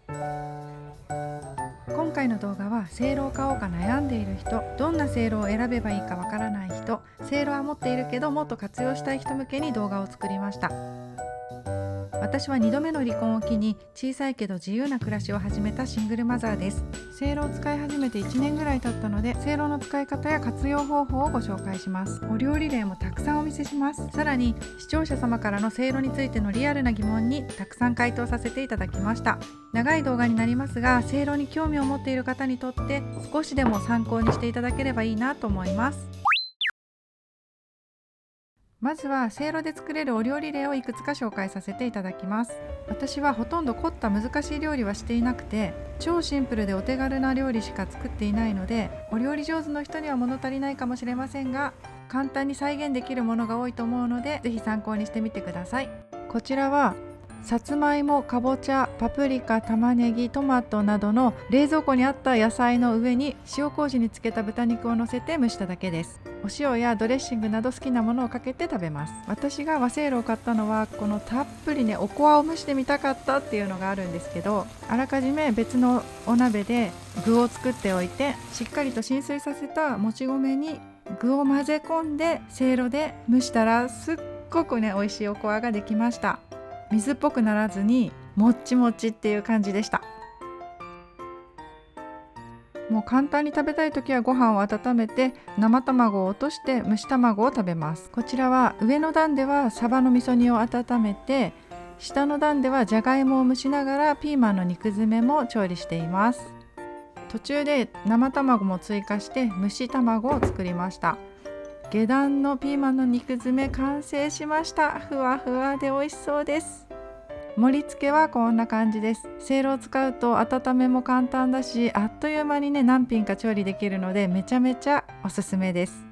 今回の動画はせいろを買おうか悩んでいる人、どんなせいろを選べばいいかわからない人、せいろは持っているけどもっと活用したい人向けに動画を作りました。私は2度目の離婚を機に小さいけど自由な暮らしを始めたシングルマザーです。せいろを使い始めて1年ぐらい経ったので、せいろの使い方や活用方法をご紹介します。お料理例もたくさんお見せします。さらに視聴者様からのせいろについてのリアルな疑問にたくさん回答させていただきました。長い動画になりますが、せいろに興味を持っている方にとって少しでも参考にしていただければいいなと思います。まずはせいろで作れるお料理例をいくつか紹介させていただきます。私はほとんど凝った難しい料理はしていなくて、超シンプルでお手軽な料理しか作っていないので、お料理上手の人には物足りないかもしれませんが、簡単に再現できるものが多いと思うので、ぜひ参考にしてみてください。こちらはさつまいも、かぼちゃ、パプリカ、玉ねぎ、トマトなどの冷蔵庫にあった野菜の上に塩麹につけた豚肉を乗せて蒸しただけです。お塩やドレッシングなど好きなものをかけて食べます。私が和せいろを買ったのはこのたっぷりねおこわを蒸してみたかったっていうのがあるんですけど、あらかじめ別のお鍋で具を作っておいて、しっかりと浸水させたもち米に具を混ぜ込んでせいろで蒸したらすっごくね美味しいおこわができました。水っぽくならずにもっちもちっていう感じでした。もう簡単に食べたい時はご飯を温めて生卵を落として蒸し卵を食べます。こちらは上の段ではサバの味噌煮を温めて、下の段ではじゃがいもを蒸しながらピーマンの肉詰めも調理しています。途中で生卵も追加して蒸し卵を作りました。下段のピーマンの肉詰め完成しました。ふわふわで美味しそうです。盛り付けはこんな感じです。せいろを使うと温めも簡単だし、あっという間にね何品か調理できるのでめちゃめちゃおすすめです。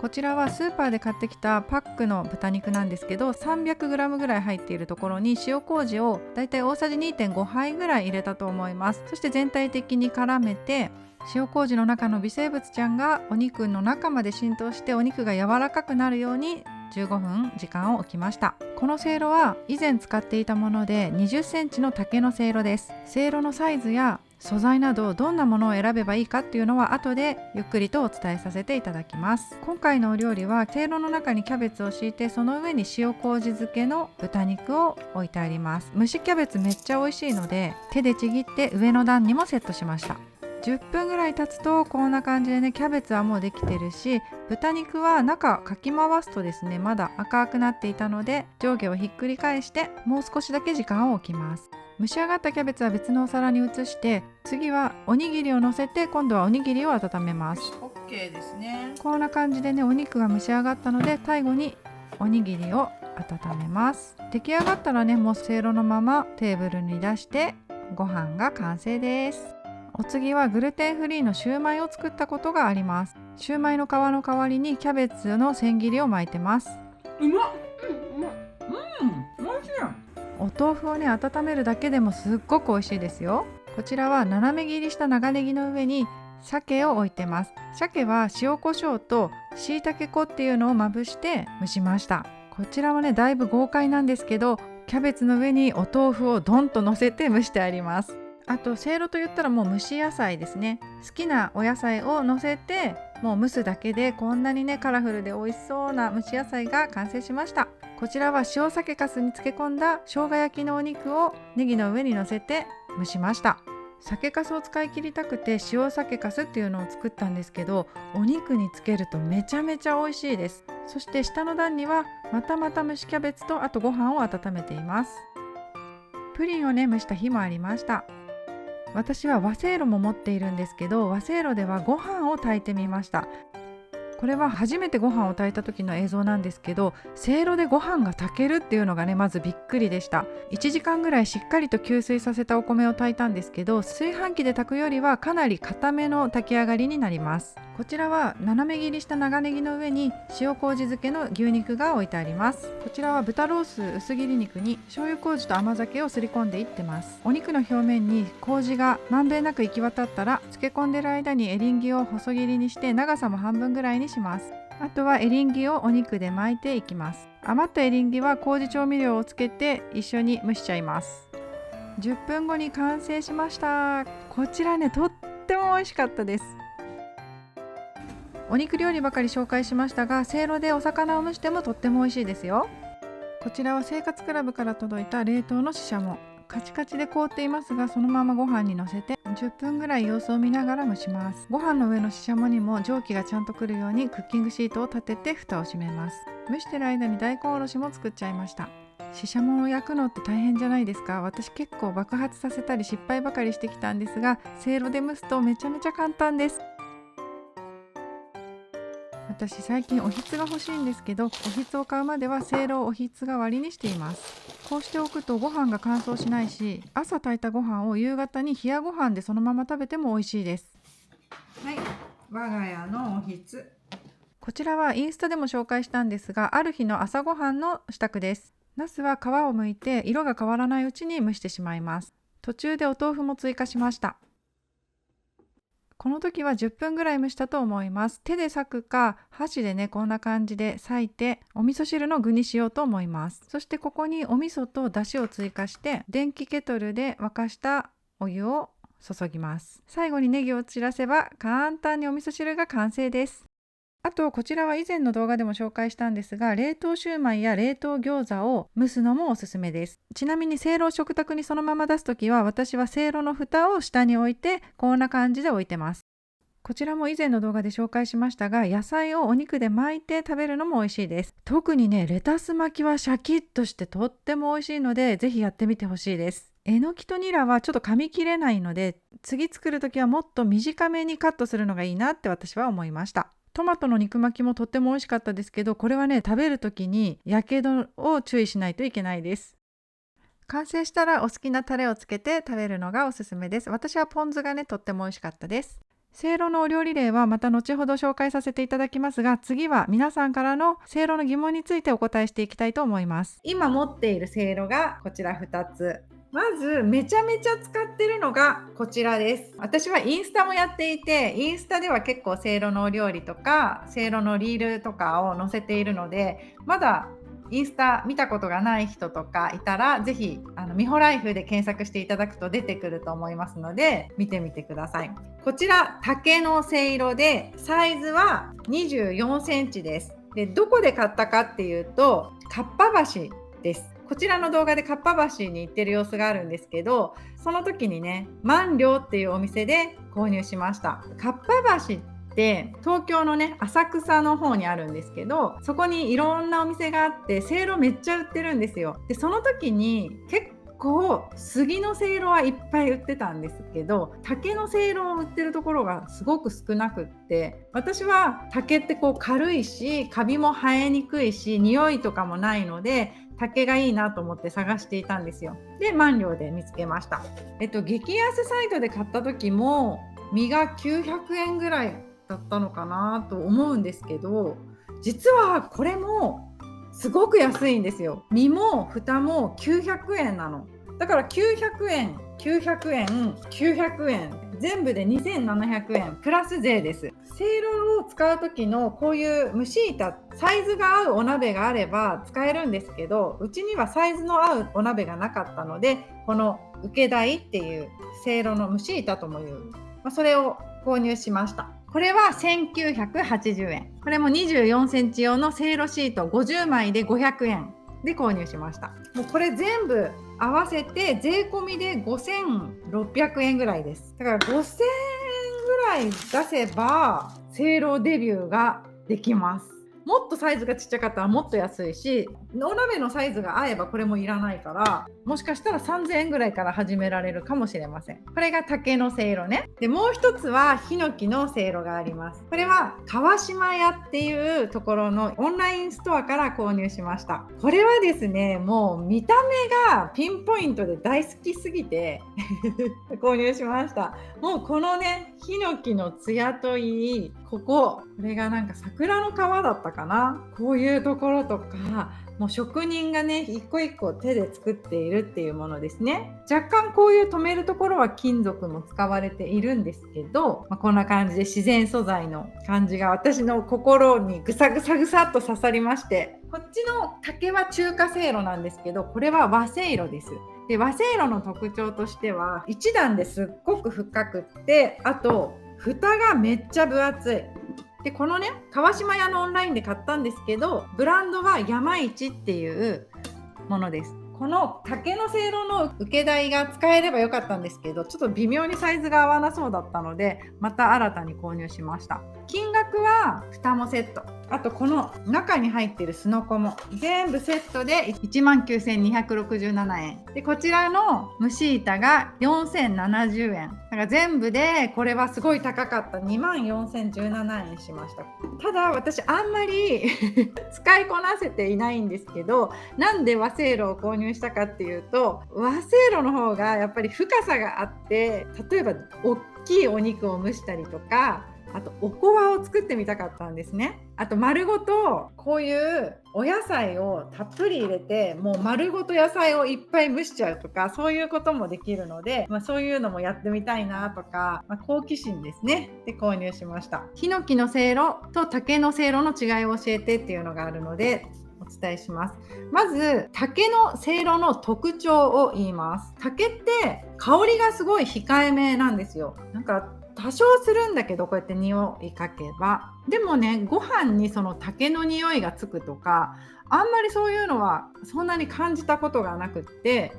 こちらはスーパーで買ってきたパックの豚肉なんですけど、 300g ぐらい入っているところに塩麹をだいたい大さじ 2.5 杯ぐらい入れたと思います。そして全体的に絡めて、塩麹の中の微生物ちゃんがお肉の中まで浸透してお肉が柔らかくなるように15分時間を置きました。このせいろは以前使っていたもので20センチの竹のせいろです。せいろのサイズや素材などどんなものを選べばいいかっていうのは後でゆっくりとお伝えさせていただきます。今回のお料理はせいろの中にキャベツを敷いて、その上に塩麹漬けの豚肉を置いてあります。蒸しキャベツめっちゃ美味しいので手でちぎって上の段にもセットしました。10分ぐらい経つとこんな感じでね、キャベツはもうできてるし、豚肉は中かき回すとですねまだ赤くなっていたので、上下をひっくり返してもう少しだけ時間を置きます。蒸し上がったキャベツは別のお皿に移して、次はおにぎりを乗せて今度はおにぎりを温めます。 OK ですね。こんな感じでねお肉が蒸し上がったので、最後におにぎりを温めます。出来上がったらねもうせいろのままテーブルに出してご飯が完成です。お次はグルテンフリーのシューマイを作ったことがあります。シューマイの皮の代わりにキャベツの千切りを巻いてます。うまっ、うまっ、美味しい。お豆腐をね温めるだけでもすっごく美味しいですよ。こちらは斜め切りした長ネギの上に鮭を置いてます。鮭は塩コショウと椎茸粉っていうのをまぶして蒸しました。こちらもねだいぶ豪快なんですけど、キャベツの上にお豆腐をドンと乗せて蒸してあります。あとせいろと言ったらもう蒸し野菜ですね。好きなお野菜を乗せてもう蒸すだけでこんなにねカラフルで美味しそうな蒸し野菜が完成しました。こちらは塩酒粕に漬け込んだ生姜焼きのお肉をネギの上に乗せて蒸しました。酒粕を使い切りたくて塩酒粕っていうのを作ったんですけど、お肉につけるとめちゃめちゃ美味しいです。そして下の段にはまた蒸しキャベツとあとご飯を温めています。プリンをね蒸した日もありました。私は和せいろも持っているんですけど、和せいろではご飯を炊いてみました。これは初めてご飯を炊いた時の映像なんですけど、せいろでご飯が炊けるっていうのがねまずびっくりでした。1時間ぐらいしっかりと吸水させたお米を炊いたんですけど、炊飯器で炊くよりはかなり固めの炊き上がりになります。こちらは斜め切りした長ネギの上に塩麹漬けの牛肉が置いてあります。こちらは豚ロース薄切り肉に醤油麹と甘酒をすり込んでいってます。お肉の表面に麹がまんべんなく行き渡ったら、漬け込んでる間にエリンギを細切りにして長さも半分ぐらいにします。あとはエリンギをお肉で巻いていきます。余ったエリンギは麹調味料をつけて一緒に蒸しちゃいます。10分後に完成しました。こちらね、とっても美味しかったです。お肉料理ばかり紹介しましたが、せいろでお魚を蒸してもとっても美味しいですよ。こちらは生活クラブから届いた冷凍のししゃも。カチカチで凍っていますが、そのままご飯にのせて10分ぐらい様子を見ながら蒸します。ご飯の上のししゃもにも蒸気がちゃんとくるようにクッキングシートを立てて蓋を閉めます。蒸してる間に大根おろしも作っちゃいました。ししゃもを焼くのって大変じゃないですか？私結構爆発させたり失敗ばかりしてきたんですが、せいろで蒸すとめちゃめちゃ簡単です。私最近おひつが欲しいんですけど、おひつを買うまではせいろをおひつ代わりにしています。こうしておくとご飯が乾燥しないし、朝炊いたご飯を夕方に冷やご飯でそのまま食べても美味しいです。はい、我が家のおひつ。こちらはインスタでも紹介したんですが、ある日の朝ごはんの支度です。ナスは皮を剥いて色が変わらないうちに蒸してしまいます。途中でお豆腐も追加しました。この時は10分ぐらい蒸したと思います。手で裂くか箸でね、こんな感じで裂いてお味噌汁の具にしようと思います。そしてここにお味噌とだしを追加して電気ケトルで沸かしたお湯を注ぎます。最後にネギを散らせば簡単にお味噌汁が完成です。あとこちらは以前の動画でも紹介したんですが、冷凍シューマイや冷凍餃子を蒸すのもおすすめです。ちなみにせいろを食卓にそのまま出すときは、私はせいろの蓋を下に置いてこんな感じで置いてます。こちらも以前の動画で紹介しましたが、野菜をお肉で巻いて食べるのも美味しいです。特にね、レタス巻きはシャキッとしてとっても美味しいので、ぜひやってみてほしいです。えのきとニラはちょっと噛み切れないので、次作るときはもっと短めにカットするのがいいなって私は思いました。トマトの肉巻きもとっても美味しかったですけど、これはね、食べるときにやけどを注意しないといけないです。完成したらお好きなタレをつけて食べるのがおすすめです。私はポン酢がね、とっても美味しかったです。せいろのお料理例はまた後ほど紹介させていただきますが、次は皆さんからのせいろの疑問についてお答えしていきたいと思います。今持っているせいろがこちら2つ。まずめちゃめちゃ使ってるのがこちらです。私はインスタもやっていて、インスタでは結構せいろのお料理とかせいろのリールとかを載せているので、まだインスタ見たことがない人とかいたら、ぜひみほライフで検索していただくと出てくると思いますので、見てみてください。こちら竹のせいろで、サイズは24センチです。で、どこで買ったかっていうと、かっぱ橋です。こちらの動画でかっぱ橋に行ってる様子があるんですけど、その時にね、万両っていうお店で購入しました。かっぱ橋で東京のね、浅草の方にあるんですけど、そこにいろんなお店があって、せいろめっちゃ売ってるんですよ。でその時に結構杉のせいろはいっぱい売ってたんですけど、竹のせいろを売ってるところがすごく少なくって、私は竹ってこう軽いし、カビも生えにくいし、匂いとかもないので竹がいいなと思って探していたんですよ。で万両で見つけました。激安サイトで買った時も身が900円ぐらいだったのかなと思うんですけど、実はこれもすごく安いんですよ。身も蓋も900円なの。だから900円、900円、900円、全部で2700円プラス税です。せいろを使う時のこういう蒸し板、サイズが合うお鍋があれば使えるんですけど、うちにはサイズの合うお鍋がなかったので、この受け台っていうせいろの蒸し板ともいう、それを購入しました。これは1980円。これも24センチ用のせいろシート50枚で500円で購入しました。もうこれ全部合わせて税込みで5600円ぐらいです。だから5000円ぐらい出せばせいろデビューができます。もっとサイズがちっちゃかったらもっと安いし、お鍋のサイズが合えばこれもいらないから、もしかしたら3000円ぐらいから始められるかもしれません。これが竹のせいろね。でもう一つはヒノキのせいろがあります。これは川島屋っていうところのオンラインストアから購入しました。これはですね、もう見た目がピンポイントで大好きすぎて購入しました。もうこのね、ヒノキのツヤといい、これがなんか桜の皮だったかな、こういうところとか、もう職人がね一個一個手で作っているっていうものですね。若干こういう留めるところは金属も使われているんですけど、こんな感じで自然素材の感じが私の心にぐさぐさぐさっと刺さりまして、こっちの竹は中華せいろなんですけど、これは和せいろです。で和せいろの特徴としては1段ですっごく深くって、あと蓋がめっちゃ分厚い。でこのね川島屋のオンラインで買ったんですけど、ブランドは山一っていうものです。この竹のせいろの受け台が使えればよかったんですけど、ちょっと微妙にサイズが合わなそうだったので、また新たに購入しました。金額は蓋もセット、あとこの中に入っているすのこも全部セットで 19,267 円で、こちらの蒸し板が 4,070 円だから全部でこれはすごい高かった。 24,017 円しました。ただ私あんまり使いこなせていないんですけど、なんで和せいろを購入したかっていうと、和せいろの方がやっぱり深さがあって、例えば大きいお肉を蒸したりとか、あとおこわを作ってみたかったんですね。あと丸ごとこういうお野菜をたっぷり入れて、もう丸ごと野菜をいっぱい蒸しちゃうとか、そういうこともできるので、そういうのもやってみたいなとか、好奇心ですね。で購入しました。ヒノキのせいろと竹のせいろの違いを教えてっていうのがあるのでお伝えします。まず竹のせいろの特徴を言います。竹って香りがすごい控えめなんですよ。なんか多少するんだけど、こうやって匂いかけば。でもね、ご飯にその竹の匂いがつくとか、あんまりそういうのはそんなに感じたことがなくって、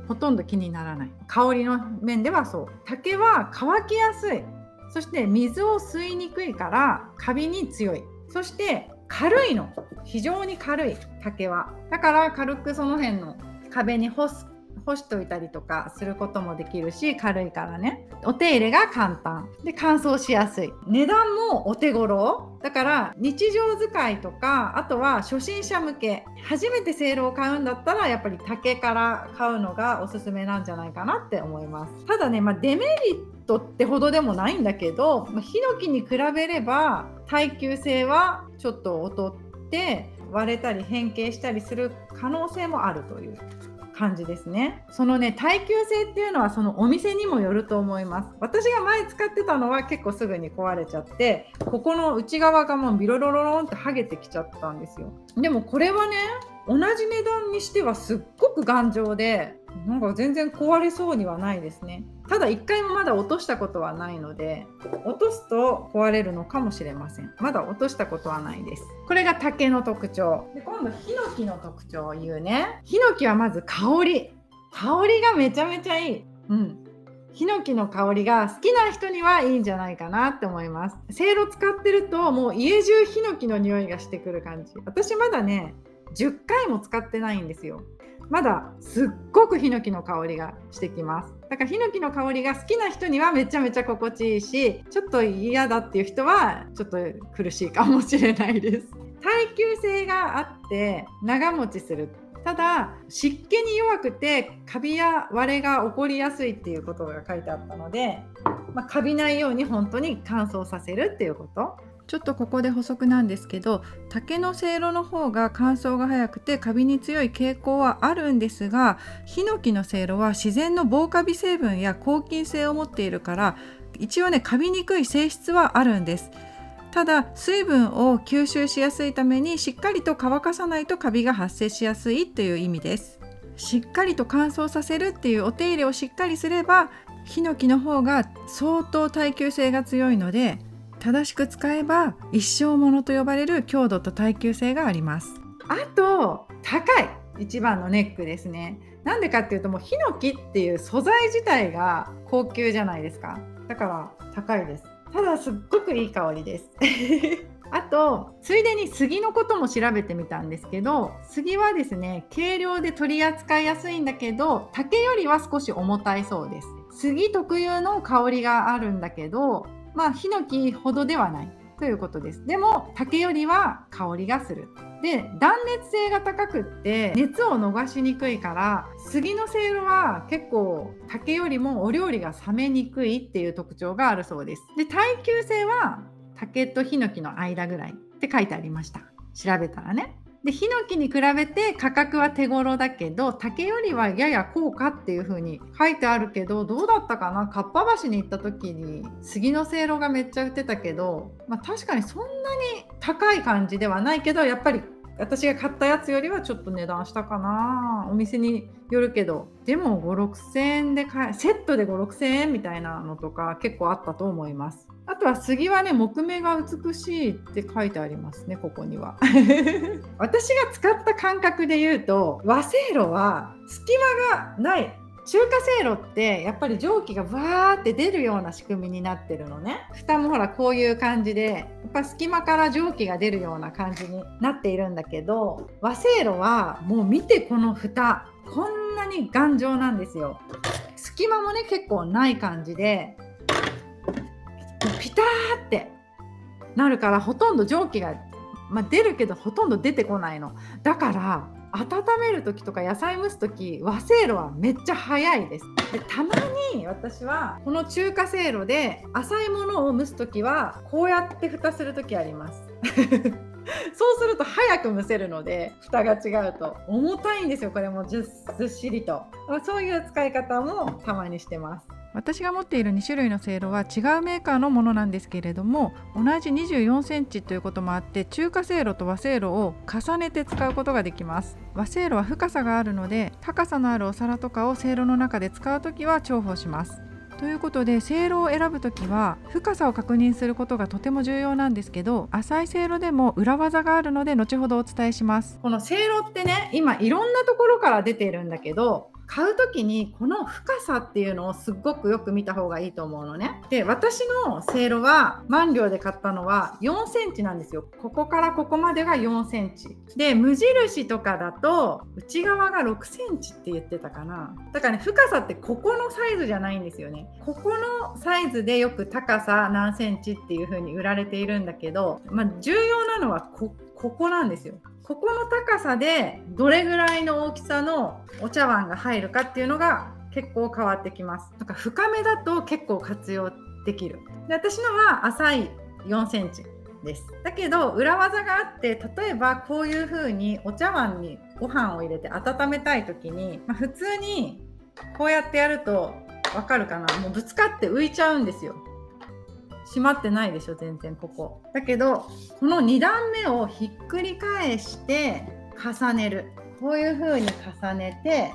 ほとんど気にならない。香りの面ではそう。竹は乾きやすい。そして水を吸いにくいからカビに強い。そして軽いの。非常に軽い竹は。だから軽くその辺の壁に干しといたりとかすることもできるし、軽いからね。お手入れが簡単で乾燥しやすい。値段もお手頃だから、日常使いとか、あとは初心者向け、初めてせいろを買うんだったらやっぱり竹から買うのがおすすめなんじゃないかなって思います。ただね、デメリットってほどでもないんだけど、ヒノキに比べれば耐久性はちょっと劣って割れたり変形したりする可能性もあるという感じですね。そのね、耐久性っていうのはそのお店にもよると思います。私が前使ってたのは結構すぐに壊れちゃって、ここの内側がもうビロロロロンって剥げてきちゃったんですよ。でもこれはね、同じ値段にしてはすっごく頑丈で、なんか全然壊れそうにはないですね。ただ1回もまだ落としたことはないので、落とすと壊れるのかもしれません。まだ落としたことはないです。これが竹の特徴で、今度ヒノキの特徴を言うね。ヒノキはまず香りがめちゃめちゃいい。ヒノキの香りが好きな人にはいいんじゃないかなって思います。せいろ使ってるともう家中ヒノキの匂いがしてくる感じ。私まだね10回も使ってないんですよ。まだすっごくヒノキの香りがしてきます。だからヒノキの香りが好きな人にはめちゃめちゃ心地いいし、ちょっと嫌だっていう人はちょっと苦しいかもしれないです。耐久性があって長持ちする。ただ湿気に弱くてカビや割れが起こりやすいっていうことが書いてあったので、カビないように本当に乾燥させるっていうこと。ちょっとここで補足なんですけど、竹のせいろの方が乾燥が早くてカビに強い傾向はあるんですが、ヒノキのせいろは自然の防カビ成分や抗菌性を持っているから、一応ねカビにくい性質はあるんです。ただ水分を吸収しやすいためにしっかりと乾かさないとカビが発生しやすいという意味です。しっかりと乾燥させるっていうお手入れをしっかりすれば、ヒノキの方が相当耐久性が強いので、正しく使えば一生ものと呼ばれる強度と耐久性があります。あと高い、一番のネックですね。なんでかっていうと、もうヒノキっていう素材自体が高級じゃないですか。だから高いです。ただすっごくいい香りですあとついでに杉のことも調べてみたんですけど、杉はですね軽量で取り扱いやすいんだけど、竹よりは少し重たいそうです。杉特有の香りがあるんだけど、ヒノキほどではないということです。でも竹よりは香りがする。で、断熱性が高くって熱を逃しにくいから、杉のせいろは結構竹よりもお料理が冷めにくいっていう特徴があるそうです。で、耐久性は竹とヒノキの間ぐらいって書いてありました。調べたらね。で、ヒノキに比べて価格は手頃だけど、竹よりはやや高価っていう風に書いてあるけど、どうだったかな。かっぱ橋に行った時に杉のせいろがめっちゃ売ってたけど、確かにそんなに高い感じではないけど、やっぱり私が買ったやつよりはちょっと値段したかな、お店によるけど。でも5、6千円でセットで5、6千円みたいなのとか結構あったと思います。あとは杉はね、木目が美しいって書いてありますね、ここには。私が使った感覚で言うと、和せいろは隙間がない。中華せいろってやっぱり蒸気がわーって出るような仕組みになってるのね。蓋もほらこういう感じで、やっぱ隙間から蒸気が出るような感じになっているんだけど、和せいろはもう見て、この蓋こんなに頑丈なんですよ。隙間もね結構ない感じで、ピターってなるから、ほとんど蒸気が、出るけどほとんど出てこないの。だから温める時とか野菜蒸す時、和せいろはめっちゃ早いです。でたまに私はこの中華せいろで浅いものを蒸す時はこうやって蓋する時あります。そうすると早く蒸せるので、蓋が違うと重たいんですよ。これもずっしりと。そういう使い方もたまにしてます。私が持っている2種類のせいろは違うメーカーのものなんですけれども、同じ24センチということもあって、中華せいろと和せいろを重ねて使うことができます。和せいろは深さがあるので、高さのあるお皿とかをせいろの中で使うときは重宝します。ということで、せいろを選ぶときは深さを確認することがとても重要なんですけど、浅いせいろでも裏技があるので後ほどお伝えします。このせいろってね、今いろんなところから出ているんだけど、買う時にこの深さっていうのをすっごくよく見た方がいいと思うのね。で、私のせいろは万両で買ったのは4センチなんですよ。ここからここまでが4センチで、無印とかだと内側が6センチって言ってたかな。だからね、深さってここのサイズじゃないんですよね。ここのサイズでよく高さ何センチっていう風に売られているんだけど、重要なのはここなんですよ。ここの高さでどれぐらいの大きさのお茶碗が入るかっていうのが結構変わってきます。なんか深めだと結構活用できる。で、私のは浅い4センチです。だけど裏技があって、例えばこういう風にお茶碗にご飯を入れて温めたい時に、普通にこうやってやるとわかるかな、もうぶつかって浮いちゃうんですよ。閉まってないでしょ、全然ここ。だけどこの2段目をひっくり返して重ねる。こういう風に重ねて、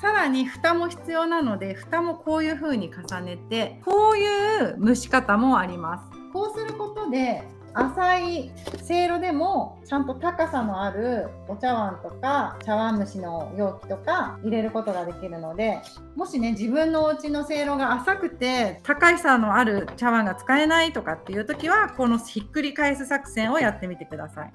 さらに蓋も必要なので蓋もこういう風に重ねて、こういう蒸し方もあります。こうすることで浅いせいろでもちゃんと高さのあるお茶碗とか茶碗蒸しの容器とか入れることができるので、もしね、自分のお家のせいろが浅くて高さのある茶碗が使えないとかっていう時は、このひっくり返す作戦をやってみてください。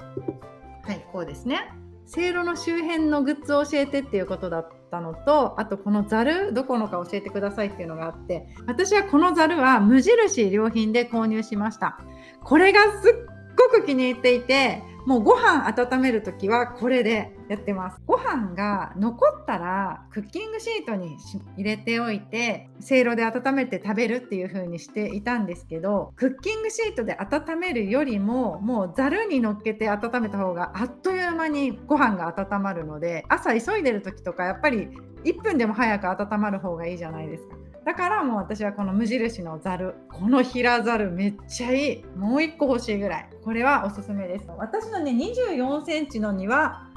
はい、こうですね。せいろの周辺のグッズを教えてっていうことだったのと、あとこのざるどこのか教えてくださいっていうのがあって、私はこのざるは無印良品で購入しました。これがすっごく気に入っていて、もうご飯温めるときはこれでやってます。ご飯が残ったらクッキングシートに入れておいて、せいろで温めて食べるっていう風にしていたんですけど、クッキングシートで温めるよりももうざるに乗っけて温めた方があっという間にご飯が温まるので、朝急いでる時とかやっぱり1分でも早く温まる方がいいじゃないですか。だからもう私はこの無印のざる、この平ざるめっちゃいい。もう1個欲しいぐらい。これはおすすめです。私のね、24センチのには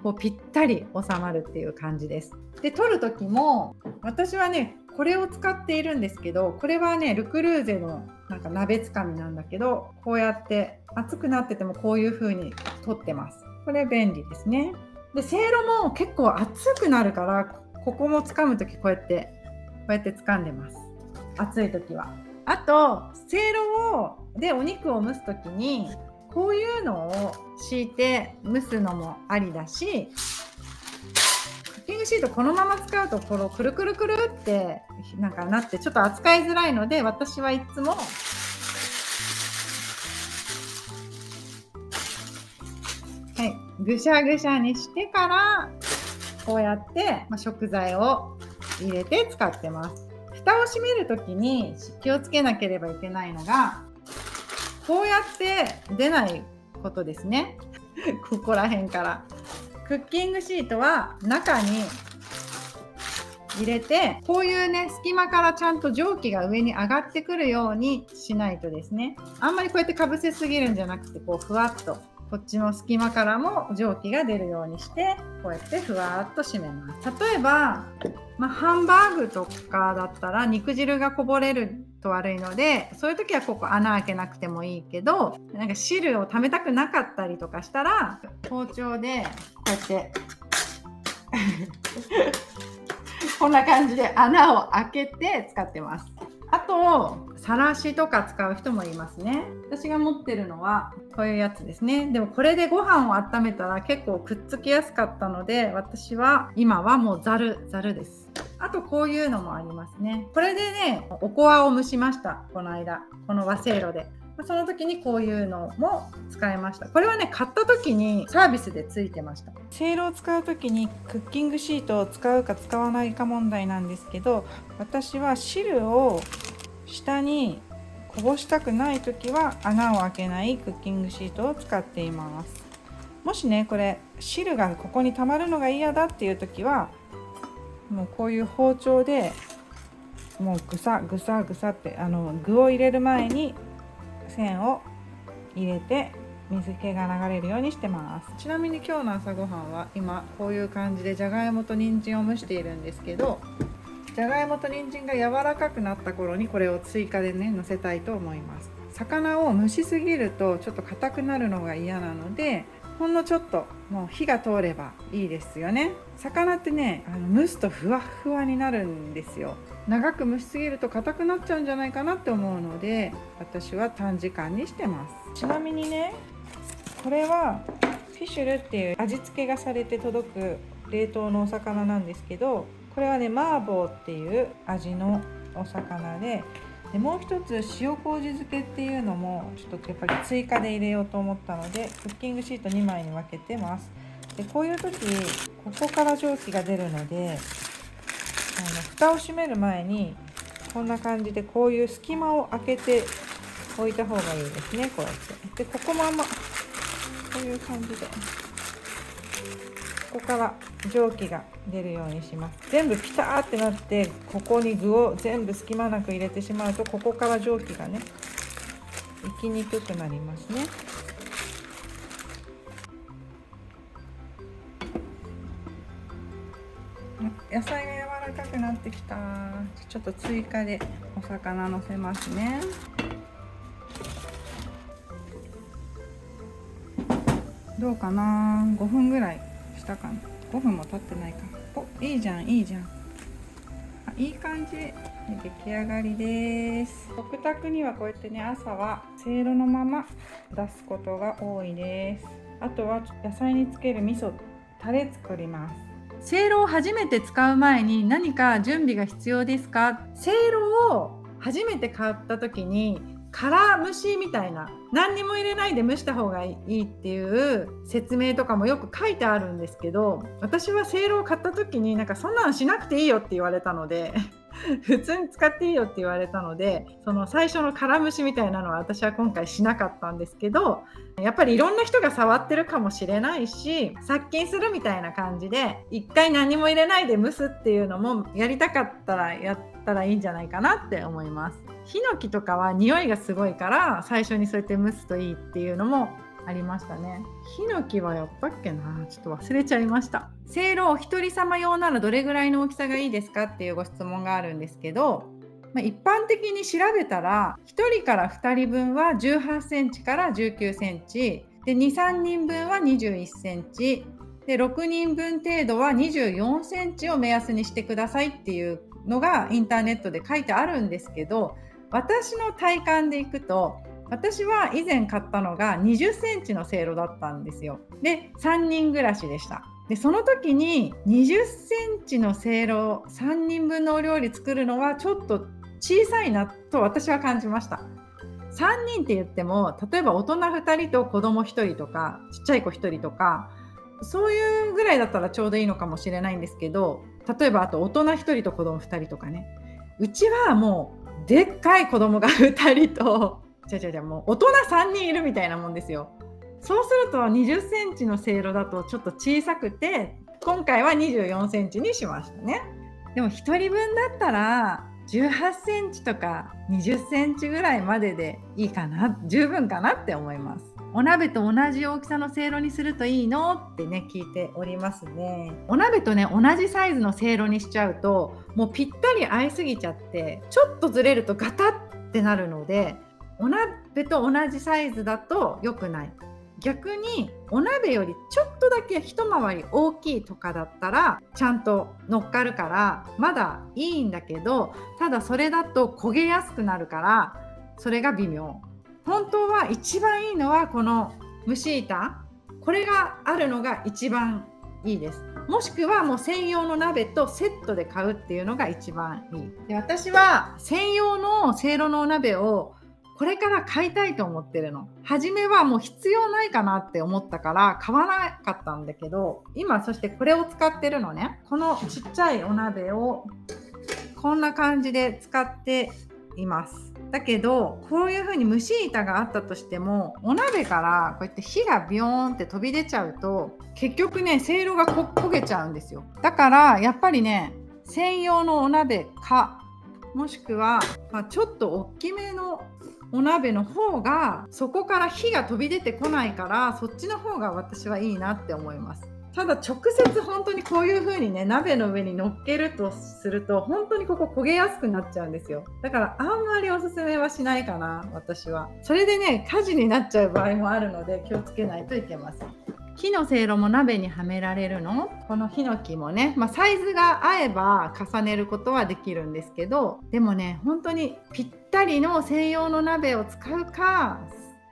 こうぴったり収まるっていう感じです。で、取る時も私はね、これを使っているんですけど、これはね、ルクルーゼのなんか鍋つかみなんだけど、こうやって熱くなっててもこういう風に取ってます。これ便利ですね。で、せいろも結構熱くなるから、ここも掴む時こうやって掴んでます。暑い時は。あとせいろでお肉を蒸す時にこういうのを敷いて蒸すのもありだし、クッキングシートこのまま使うとこのくるくるくるってなんかなってちょっと扱いづらいので、私はいつもぐしゃぐしゃにしてからこうやって、食材を入れて使ってます。蓋を閉めるときに気をつけなければいけないのが、こうやって出ないことですね。ここら辺からクッキングシートは中に入れて、こういうね、隙間からちゃんと蒸気が上に上がってくるようにしないとですね、あんまりこうやってかぶせすぎるんじゃなくて、こうふわっとこっちの隙間からも蒸気が出るようにしてこうやってふわっと締めます。例えば、ハンバーグとかだったら肉汁がこぼれると悪いので、そういう時はここ穴開けなくてもいいけど、なんか汁を溜めたくなかったりとかしたら包丁でこうやってこんな感じで穴を開けて使ってます。あとさらしとか使う人もいますね。私が持ってるのはこういうやつですね。でもこれでご飯を温めたら結構くっつきやすかったので、私は今はもうザルです。あとこういうのもありますね。これでね、おこわを蒸しました。この間この和せいろで。その時にこういうのも使いました。これはね、買った時にサービスでついてました。せいろを使う時にクッキングシートを使うか使わないか問題なんですけど、私は汁を下にこぼしたくない時は穴を開けないクッキングシートを使っています。もしね、これ汁がここに溜まるのが嫌だっていう時は、もうこういう包丁でもうぐさぐさぐさって具を入れる前に線を入れて水気が流れるようにしてます。ちなみに今日の朝ごはんは今こういう感じでじゃがいもと人参を蒸しているんですけど、じゃがいもと人参が柔らかくなった頃にこれを追加でね乗せたいと思います。魚を蒸しすぎるとちょっと硬くなるのが嫌なので、ほんのちょっともう火が通ればいいですよね。魚ってね、蒸すとふわふわになるんですよ。長く蒸しすぎると硬くなっちゃうんじゃないかなって思うので、私は短時間にしてます。ちなみにね、これはフィッシュルっていう味付けがされて届く冷凍のお魚なんですけど、これはねマーボーっていう味のお魚で、もう一つ塩麹漬けっていうのもちょっとやっぱり追加で入れようと思ったので、クッキングシート2枚に分けてます。でこういう時ここから蒸気が出るので、蓋を閉める前にこんな感じでこういう隙間を開けておいた方がいいですね。こうやってでここままこういう感じでここから蒸気が出るようにします。全部ピターってなってここに具を全部隙間なく入れてしまうと、ここから蒸気がね行きにくくなりますね。野菜が柔らかくなってきた。ちょっと追加でお魚のせますね。どうかな、5分ぐらいしたかな。5分も経ってないか。お、いいじゃんいいじゃん。いい感じ。出来上がりです。食卓にはこうやってね、朝はせいろのまま出すことが多いです。あとは野菜につける味噌、タレ作ります。せいろを初めて使う前に何か準備が必要ですか？せいろを初めて買った時にから蒸しみたいな、何にも入れないで蒸した方がいいっていう説明とかもよく書いてあるんですけど、私はせいろを買った時になんかそんなのしなくていいよって言われたので普通に使っていいよって言われたので、その最初のから蒸しみたいなのは私は今回しなかったんですけど、やっぱりいろんな人が触ってるかもしれないし、殺菌するみたいな感じで一回何も入れないで蒸すっていうのもやりたかったらやったらいいんじゃないかなって思います。ヒノキとかは匂いがすごいから最初にそうやって蒸すといいっていうのもありましたね。ヒノキはやったっけな、ちょっと忘れちゃいました。せいろお一人様用ならどれぐらいの大きさがいいですかっていうご質問があるんですけど、一般的に調べたら1人から2人分は18センチから19センチで、2、3人分は21センチで、6人分程度は24センチを目安にしてくださいっていうのがインターネットで書いてあるんですけど、私の体感でいくと、私は以前買ったのが20センチのせいろだったんですよ。で、3人暮らしでした。で、その時に20センチのせいろ3人分のお料理作るのはちょっと小さいなと私は感じました。3人って言っても、例えば大人2人と子供1人とかちっちゃい子1人とか、そういうぐらいだったらちょうどいいのかもしれないんですけど、例えばあと大人1人と子供2人とかね、うちはもうでっかい子供が2人ともう大人3人いるみたいなもんですよ。そうすると20センチのせいろだとちょっと小さくて、今回は24センチにしましたね。でも1人分だったら18センチとか20センチぐらいまででいいかな、十分かなって思います。お鍋と同じ大きさのせいろにするといいのってね聞いておりますね。お鍋とね同じサイズのせいろにしちゃうともうぴったり合いすぎちゃってちょっとずれるとガタッってなるので、お鍋と同じサイズだと良くない。逆にお鍋よりちょっとだけ一回り大きいとかだったらちゃんと乗っかるからまだいいんだけど、ただそれだと焦げやすくなるからそれが微妙。本当は一番いいのはこの蒸し板、これがあるのが一番いいです。もしくはもう専用の鍋とセットで買うっていうのが一番いい。で、私は専用のせいろのお鍋をこれから買いたいと思ってるの。初めはもう必要ないかなって思ったから買わなかったんだけど、今そしてこれを使ってるのね。このちっちゃいお鍋をこんな感じで使っています。だけどこういう風に蒸し板があったとしてもお鍋からこうやって火がビヨーンって飛び出ちゃうと結局ねせいろが焦げちゃうんですよ。だからやっぱりね専用のお鍋かもしくは、ちょっと大きめのお鍋の方がそこから火が飛び出てこないからそっちの方が私はいいなって思います。ただ直接本当にこういう風にね鍋の上に乗っけるとすると本当にここ焦げやすくなっちゃうんですよ。だからあんまりおすすめはしないかな、私は。それでね火事になっちゃう場合もあるので気をつけないといけません。木のせいろも鍋にはめられるの。このヒノキもね、サイズが合えば重ねることはできるんですけど、でもね本当にぴったりの専用の鍋を使うか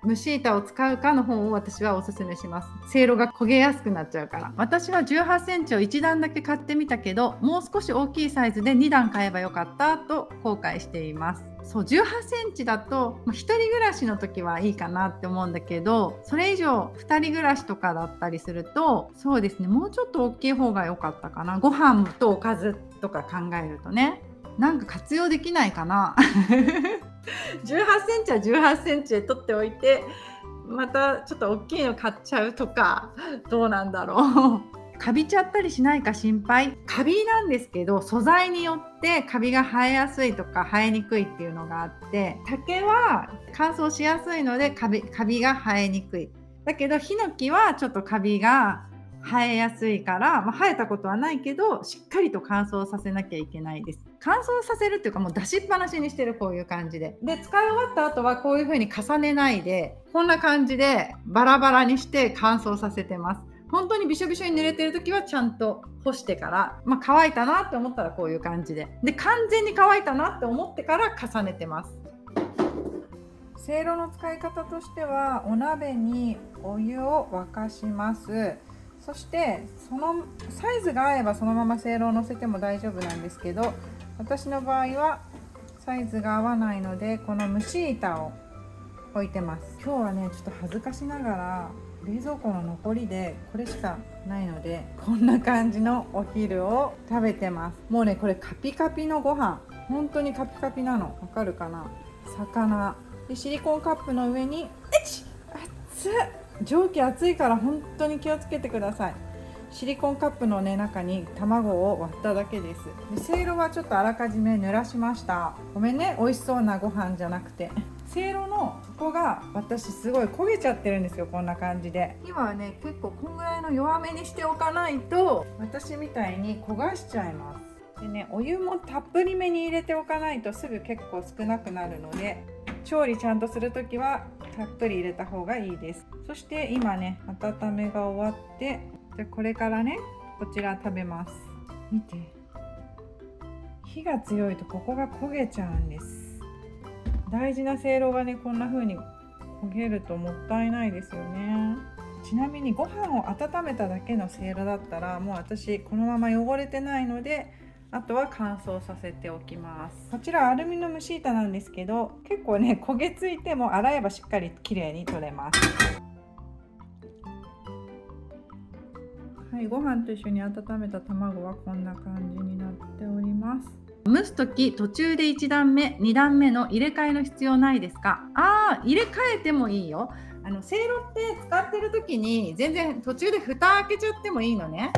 蒸し板を使うかの方を私はおすすめします。せいろが焦げやすくなっちゃうから。私は18センチを1段だけ買ってみたけど、もう少し大きいサイズで2段買えばよかったと後悔しています。そう、18センチだと1人暮らしの時はいいかなって思うんだけど、それ以上2人暮らしとかだったりすると、そうですね、もうちょっと大きい方が良かったかな。ご飯とおかずとか考えるとね、なんか活用できないかな。18センチは18センチで取っておいてまたちょっと大きいの買っちゃうとかどうなんだろう。カビちゃったりしないか心配。カビなんですけど素材によってカビが生えやすいとか生えにくいっていうのがあって、竹は乾燥しやすいのでカビが生えにくい。だけどヒノキはちょっとカビが生えやすいから、生えたことはないけどしっかりと乾燥させなきゃいけないです。乾燥させるっていうかもう出しっぱなしにしてる、こういう感じで。で、使い終わった後はこういう風に重ねないでこんな感じでバラバラにして乾燥させてます。本当にびしょびしょに濡れてる時はちゃんと干してから、乾いたなって思ったらこういう感じで完全に乾いたなって思ってから重ねてます。せいろの使い方としてはお鍋にお湯を沸かします。そしてそのサイズが合えばそのまませいろを乗せても大丈夫なんですけど、私の場合はサイズが合わないのでこの蒸し板を置いてます。今日はねちょっと恥ずかしながら冷蔵庫の残りでこれしかないのでこんな感じのお昼を食べてます。もうねこれカピカピのご飯、本当にカピカピなのわかるかな。魚でシリコンカップの上に熱っ、蒸気熱いから本当に気をつけてください。シリコンカップの、中に卵を割っただけです。でせいろはちょっとあらかじめ濡らしました。ごめんね、美味しそうなご飯じゃなくて。せいろのここが私すごい焦げちゃってるんですよ、こんな感じで。今はね結構こんぐらいの弱めにしておかないと私みたいに焦がしちゃいます。でね、お湯もたっぷりめに入れておかないとすぐ結構少なくなるので、調理ちゃんとするときはたっぷり入れた方がいいです。そして今ね温めが終わって、じゃこれからねこちら食べます。見て、火が強いとここが焦げちゃうんです。大事なせいろがねこんな風に焦げるともったいないですよね。ちなみにご飯を温めただけのせいろだったらもう私このまま汚れてないのであとは乾燥させておきます。こちらアルミの蒸し板なんですけど結構ね焦げついても洗えばしっかりきれいに取れます。はい、ご飯と一緒に温めた卵はこんな感じになっております。蒸すとき途中で1段目2段目の入れ替えの必要ないですか？入れ替えてもいいよ。せいろって使ってる時に全然途中で蓋開けちゃってもいいのね。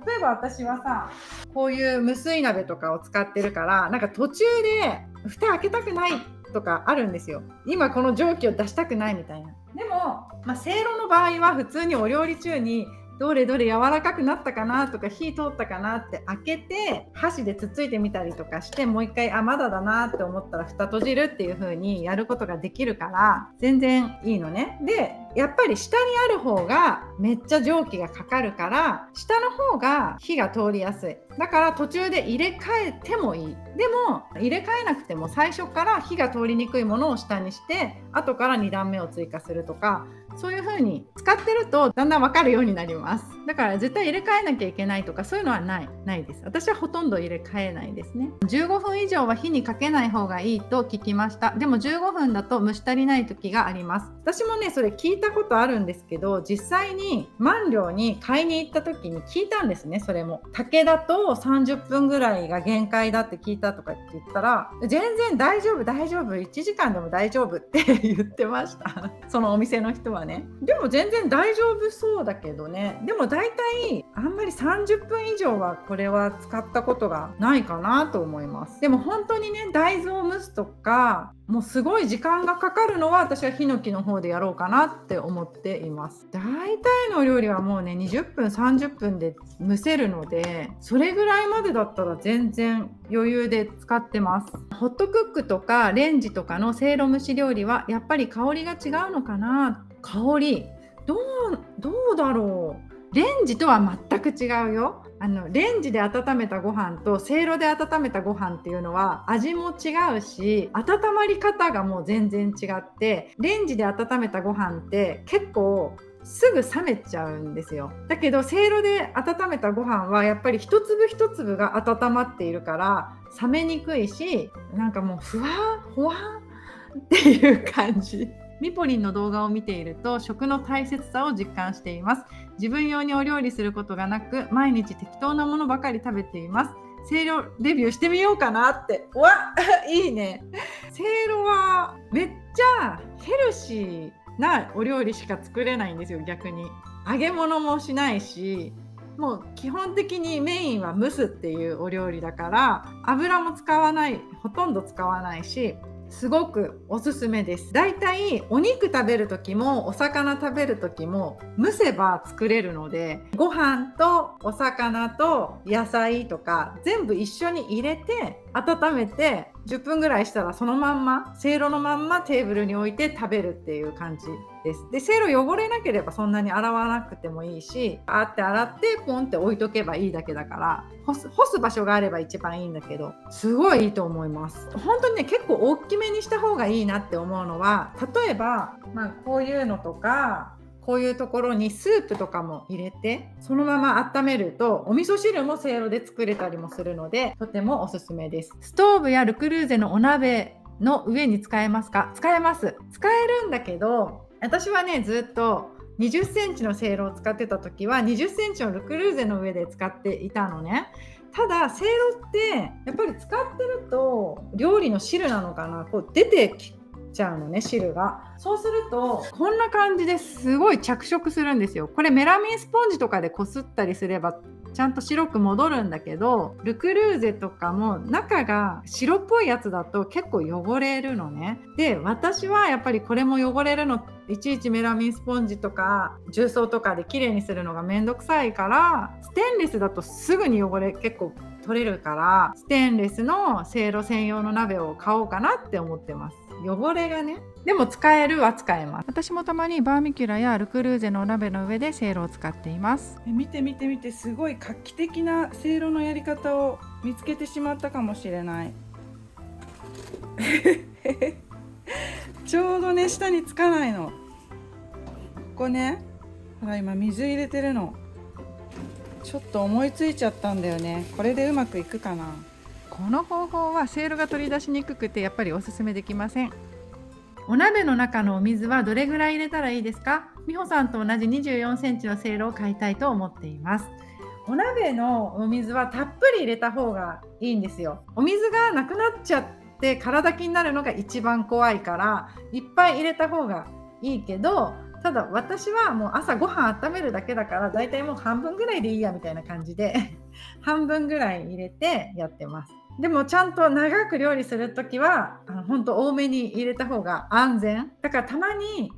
例えば私はさこういう無水鍋とかを使ってるから途中で蓋開けたくないっとかあるんですよ。今この蒸気を出したくないみたいな。でも、せいろの場合は普通にお料理中にどれどれ柔らかくなったかなとか火通ったかなって開けて箸でつっついてみたりとかして、もう一回まだだなって思ったら蓋閉じるっていう風にやることができるから全然いいのね。でやっぱり下にある方がめっちゃ蒸気がかかるから下の方が火が通りやすい。だから途中で入れ替えてもいい。でも入れ替えなくても最初から火が通りにくいものを下にして後から2段目を追加するとか、そういう風に使ってるとだんだん分かるようになります。だから絶対入れ替えなきゃいけないとかそういうのはないです。私はほとんど入れ替えないですね。15分以上は火にかけない方がいいと聞きました。でも15分だと蒸し足りない時があります。私もねそれ聞いたことあるんですけど、実際に万両に買いに行った時に聞いたんですね。それも竹だと30分ぐらいが限界だって聞いたとかって言ったら、全然大丈夫1時間でも大丈夫って言ってましたそのお店の人はね。でも全然大丈夫そうだけどね。でも大体あんまり30分以上はこれは使ったことがないかなと思います。でも本当にね大豆を蒸すとかもうすごい時間がかかるのは私はヒノキの方でやろうかなって思っています。大体の料理はもうね20分30分で蒸せるので、それぐらいまでだったら全然余裕で使ってます。ホットクックとかレンジとかのせいろ蒸し料理はやっぱり香りが違うのかな。香りどうだろう。レンジとは全く違うよ。レンジで温めたご飯とせいろで温めたご飯っていうのは味も違うし温まり方がもう全然違って、レンジで温めたご飯って結構すぐ冷めちゃうんですよ。だけどせいろで温めたご飯はやっぱり一粒一粒が温まっているから冷めにくいし、なんかもうふわほわっていう感じ。ミポリンの動画を見ていると食の大切さを実感しています。自分用にお料理することがなく毎日適当なものばかり食べています。せいろレビューしてみようかなって。いいね。せいろはめっちゃヘルシーなお料理しか作れないんですよ。逆に揚げ物もしないし、もう基本的にメインは蒸すっていうお料理だから油も使わない、ほとんど使わないしすごくおすすめです。だいたいお肉食べる時もお魚食べる時も蒸せば作れるので、ご飯とお魚と野菜とか全部一緒に入れて温めて10分ぐらいしたらそのまんませいろのまんまテーブルに置いて食べるっていう感じです。でせいろ汚れなければそんなに洗わなくてもいいし、洗ってポンって置いとけばいいだけだから干す場所があれば一番いいんだけど、すごいいいと思います。本当にね結構大きめにした方がいいなって思うのは、例えば、こういうのとかこういうところにスープとかも入れてそのまま温めるとお味噌汁もせいろで作れたりもするのでとてもおすすめです。ストーブやルクルーゼのお鍋の上に使えますか？使えます。使えるんだけど私はねずっと20センチのせいろを使ってた時は20センチのルクルーゼの上で使っていたのね。ただせいろってやっぱり使ってると料理の汁なのかな、こう出てきちゃうのね、汁が。そうするとこんな感じですごい着色するんですよ。これメラミンスポンジとかでこすったりすればちゃんと白く戻るんだけど、ルクルーゼとかも中が白っぽいやつだと結構汚れるのね。で私はやっぱりこれも汚れるの、いちいちメラミンスポンジとか重曹とかできれいにするのがめんどくさいから、ステンレスだとすぐに汚れ結構取れるからステンレスのせいろ専用の鍋を買おうかなって思ってます。汚れがね、でも使えるは使えます。私もたまにバーミキュラやルクルーゼのお鍋の上でせいろを使っています。見て見て見て、すごい画期的なせいろのやり方を見つけてしまったかもしれないちょうどね下につかないの。ここね、ほら今水入れてるの。ちょっと思いついちゃったんだよね。これでうまくいくかな。この方法はせいろが取り出しにくくてやっぱりおすすめできません。お鍋の中のお水はどれぐらい入れたらいいですか？美穂さんと同じ24センチのせいろを買いたいと思っています。お鍋のお水はたっぷり入れた方がいいんですよ。お水がなくなっちゃって空だきになるのが一番怖いからいっぱい入れた方がいいけど、ただ私はもう朝ご飯温めるだけだからだいたいもう半分ぐらいでいいやみたいな感じで半分ぐらい入れてやってます。でもちゃんと長く料理するときは本当多めに入れた方が安全だから、たまに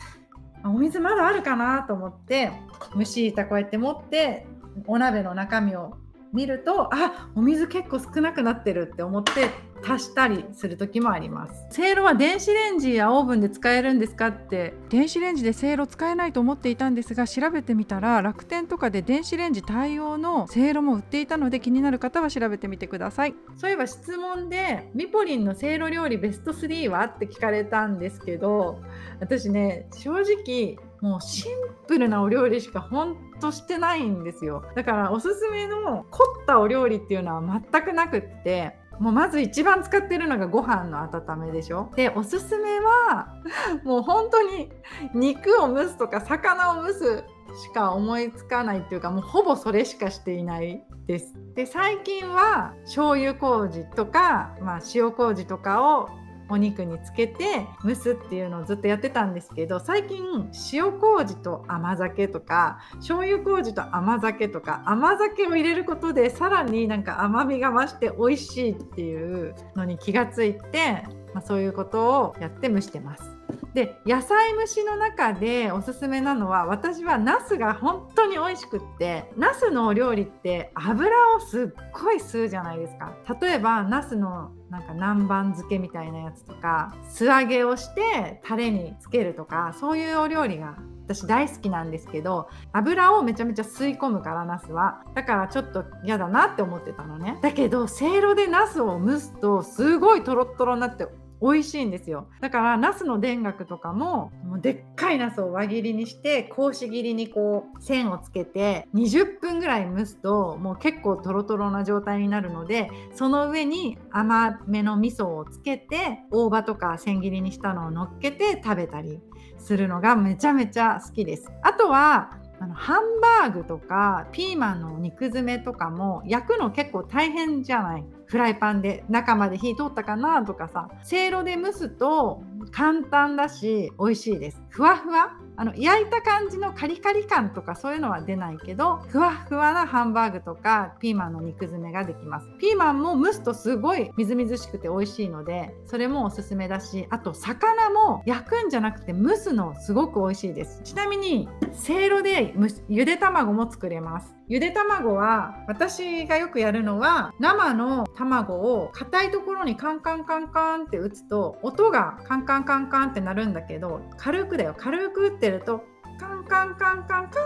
お水まだあるかなと思って蒸し板こうやって持ってお鍋の中身を見ると、お水結構少なくなってるって思って足したりする時もあります。せいろは電子レンジやオーブンで使えるんですかって。電子レンジでせいろ使えないと思っていたんですが、調べてみたら楽天とかで電子レンジ対応のせいろも売っていたので、気になる方は調べてみてください。そういえば質問でミポリンのせいろ料理ベスト3はって聞かれたんですけど、私ね正直もうシンプルなお料理しかほんとしてないんですよ。だからおすすめの凝ったお料理っていうのは全くなくって、もうまず一番使ってるのがご飯の温めでしょ。でおすすめはもう本当に肉を蒸すとか魚を蒸すしか思いつかないっていうか、もうほぼそれしかしていないです。で最近は醤油麹とか、塩麹とかをお肉につけて蒸すっていうのをずっとやってたんですけど、最近塩麹と甘酒とか醤油麹と甘酒とか、甘酒を入れることでさらになんか甘みが増して美味しいっていうのに気がついて、そういうことをやって蒸してます。で野菜蒸しの中でおすすめなのは、私はナスが本当に美味しくって、ナスのお料理って油をすっごい吸うじゃないですか。例えばナスのなんか南蛮漬けみたいなやつとか、素揚げをしてタレにつけるとか、そういうお料理が私大好きなんですけど、油をめちゃめちゃ吸い込むからナスは、だからちょっと嫌だなって思ってたのね。だけどせいろでナスを蒸すとすごいトロットロになって美味しいんですよ。だからナスの田楽とかもでっかいナスを輪切りにして格子切りにこう線をつけて20分ぐらい蒸すともう結構トロトロな状態になるので、その上に甘めの味噌をつけて大葉とか千切りにしたのを乗っけて食べたりするのがめちゃめちゃ好きです。あとはハンバーグとかピーマンの肉詰めとかも焼くの結構大変じゃない。フライパンで中まで火通ったかなとかさ、せいろで蒸すと簡単だし美味しいです。ふわふわ、焼いた感じのカリカリ感とかそういうのは出ないけど、ふわふわなハンバーグとかピーマンの肉詰めができます。ピーマンも蒸すとすごいみずみずしくて美味しいので、それもおすすめだし、あと魚も焼くんじゃなくて蒸すのすごく美味しいです。ちなみにせいろでゆで卵も作れます。ゆで卵は私がよくやるのは、生の卵を硬いところにカンカンカンカンって打つと音がカンカンカンカンってなるんだけど、軽く打ってるとカンカンカンカンカン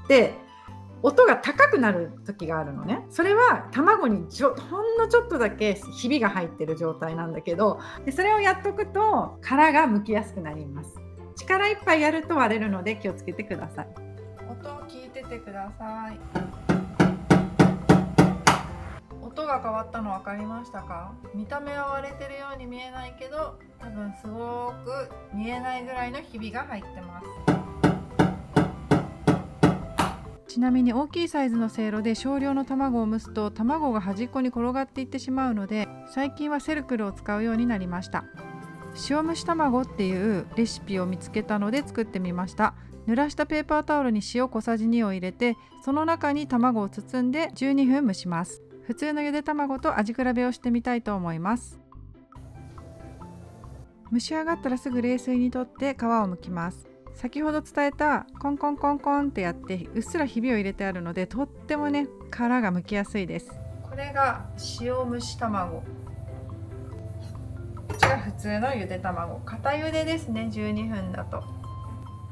って音が高くなる時があるのね。それは卵にほんのちょっとだけひびが入ってる状態なんだけど、でそれをやっとくと殻が剥きやすくなります。力いっぱいやると割れるので気をつけてください。音を聞いててください。音が変わったの分かりましたか？見た目は割れてるように見えないけど、多分すごく見えないぐらいのひびが入ってます。ちなみに大きいサイズのせいろで少量の卵を蒸すと卵が端っこに転がっていってしまうので、最近はセルクルを使うようになりました。塩蒸し卵っていうレシピを見つけたので作ってみました。濡らしたペーパータオルに塩小さじ2を入れて、その中に卵を包んで12分蒸します。普通のゆで卵と味比べをしてみたいと思います。蒸し上がったらすぐ冷水にとって皮を剥きます。先ほど伝えたコンコンコンコンってやってうっすらひびを入れてあるので、とってもね殻が剥きやすいです。これが塩蒸し卵、こっちが普通のゆで卵、固ゆでですね。12分だと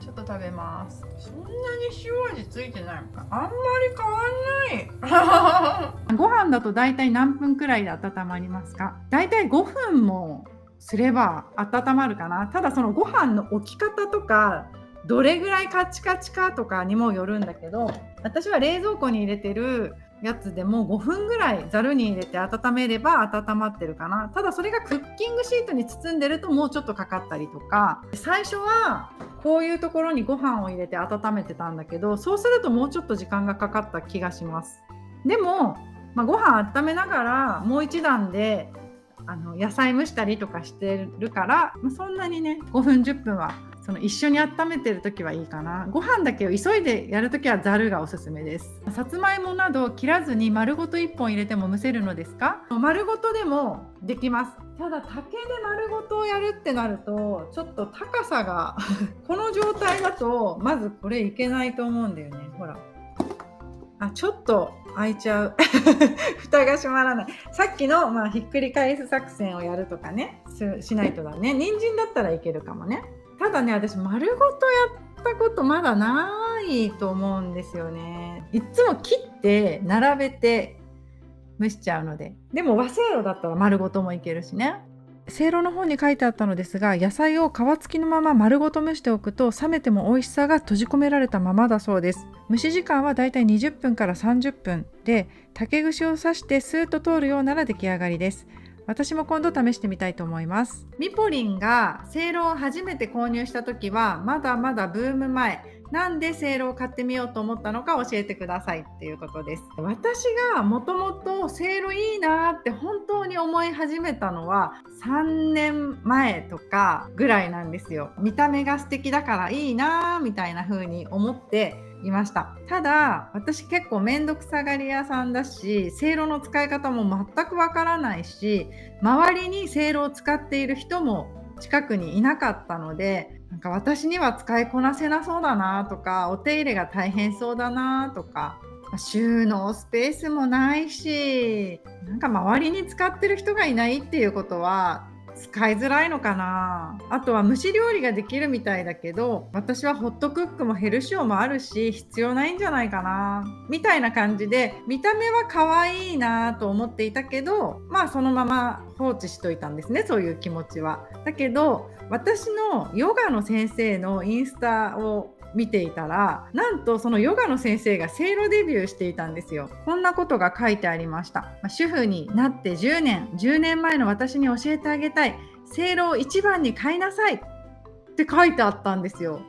ちょっと食べます。そんなに塩味ついてないのか、あんまり変わんないご飯だとだいたい何分くらいで温まりますか？だいたい5分もすれば温まるかな。ただそのご飯の置き方とかどれぐらいカチカチかとかにもよるんだけど、私は冷蔵庫に入れてるやつでも5分ぐらいざるに入れて温めれば温まってるかな。ただそれがクッキングシートに包んでるともうちょっとかかったりとか、最初はこういうところにご飯を入れて温めてたんだけど、そうするともうちょっと時間がかかった気がします。でも、ご飯温めながらもう一段で野菜蒸したりとかしてるから、そんなにね5分10分はそその一緒に温めてる時はいいかな。ご飯だけを急いでやる時はざるがおすすめです。さつまいもなど切らずに丸ごと1本入れても蒸せるのですか？丸ごとでもできます。ただ竹で丸ごとやるってなるとちょっと高さがこの状態だとまずこれいけないと思うんだよね。ほら、ちょっと開いちゃう蓋が閉まらない。さっきの、ひっくり返す作戦をやるとかね しないとだね。人参だったらいけるかもね。ただね、私丸ごとやったことまだないと思うんですよね。いつも切って並べて蒸しちゃうので。でも和せいろだったら丸ごともいけるしね。せいろの本に書いてあったのですが、野菜を皮付きのまま丸ごと蒸しておくと冷めても美味しさが閉じ込められたままだそうです。蒸し時間はだいたい20分から30分で、竹串を刺してスーッと通るようなら出来上がりです。私も今度試してみたいと思います。みぽりんがせいろを初めて購入した時はまだまだブーム前。なんでせいろを買ってみようと思ったのか教えてくださいっていうことです。私がもともとせいろいいなって本当に思い始めたのは3年前とかぐらいなんですよ。見た目が素敵だからいいなみたいな風に思っていました。ただ私結構めんどくさがり屋さんだし、せいろの使い方も全くわからないし、周りにせいろを使っている人も近くにいなかったので、なんか私には使いこなせなそうだなとか、お手入れが大変そうだなとか、収納スペースもないし、なんか周りに使ってる人がいないっていうことは使いづらいのかな。あとは蒸し料理ができるみたいだけど、私はホットクックもヘルシオもあるし必要ないんじゃないかなみたいな感じで、見た目は可愛いなと思っていたけど、そのまま放置しといたんですね、そういう気持ちは。だけど私のヨガの先生のインスタを見ていたら、なんとそのヨガの先生がせいろデビューしていたんですよ。こんなことが書いてありました。主婦になって10年前の私に教えてあげたい、せいろを一番に買いなさいって書いてあったんですよ。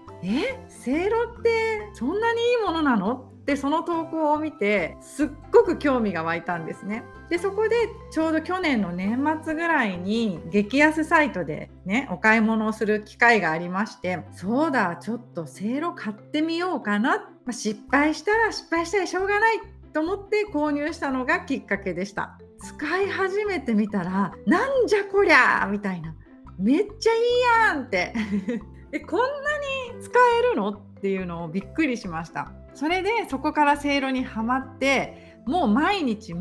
せいろってそんなにいいものなのってその投稿を見てすっごく興味が湧いたんですね。でそこでちょうど去年の年末ぐらいに激安サイトでね、お買い物をする機会がありまして、そうだ、ちょっとせいろ買ってみようかな、失敗したらしょうがないと思って購入したのがきっかけでした。使い始めてみたら、なんじゃこりゃみたいな、めっちゃいいやんってこんなに使えるのっていうのをびっくりしました。それでそこからせいろにハマって、もう毎日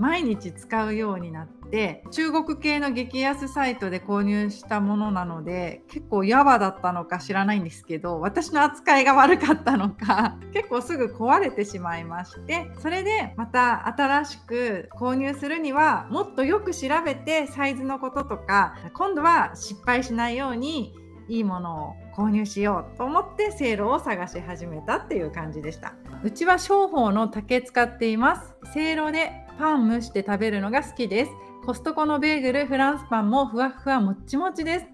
使うようになって、中国系の激安サイトで購入したものなので結構やばだったのか知らないんですけど、私の扱いが悪かったのか結構すぐ壊れてしまいまして、それでまた新しく購入するにはもっとよく調べて、サイズのこととか、今度は失敗しないようにいいものを購入しようと思ってせいろを探し始めたっていう感じでした。うちは商法の竹使っています。せいろでパン蒸して食べるのが好きです。コストコのベーグル、フランスパンもふわふわもっちもちです。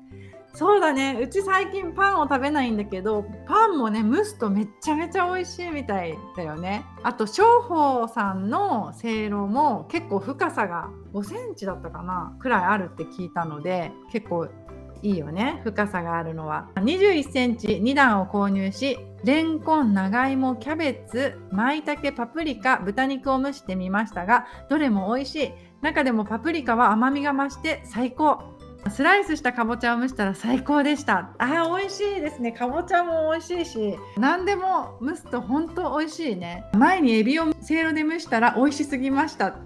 そうだね、うち最近パンを食べないんだけど、パンもね蒸すとめちゃめちゃ美味しいみたいだよね。あと商法さんのせいろも結構深さが5センチだったかなくらいあるって聞いたので、結構いいよね、深さがあるのは。21センチ2段を購入し、レンコン、長芋、キャベツ、舞茸、パプリカ、豚肉を蒸してみましたが、どれも美味しい。中でもパプリカは甘みが増して最高。スライスしたかぼちゃを蒸したら最高でした。美味しいですね。かぼちゃも美味しいし、何でも蒸すと本当美味しいね。前にエビをせいろで蒸したら美味しすぎました。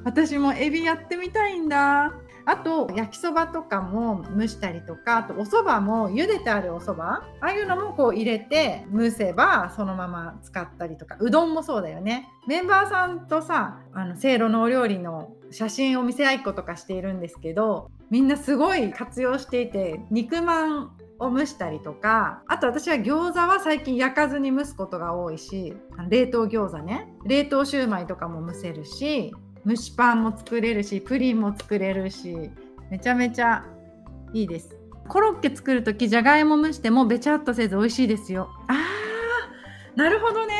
私もエビやってみたいんだ。あと焼きそばとかも蒸したりとか、あとお蕎麦も茹でてあるお蕎麦、ああいうのもこう入れて蒸せばそのまま使ったりとか、うどんもそうだよね。メンバーさんとさ、せいろのお料理の写真を見せ合いっことかしているんですけど、みんなすごい活用していて、肉まんを蒸したりとか、あと私は餃子は最近焼かずに蒸すことが多いし、冷凍餃子ね、冷凍シューマイとかも蒸せるし、蒸しパンも作れるし、プリンも作れるし、めちゃめちゃいいです。コロッケ作るときじゃがいも蒸してもべちゃっとせず美味しいですよ。なるほどね。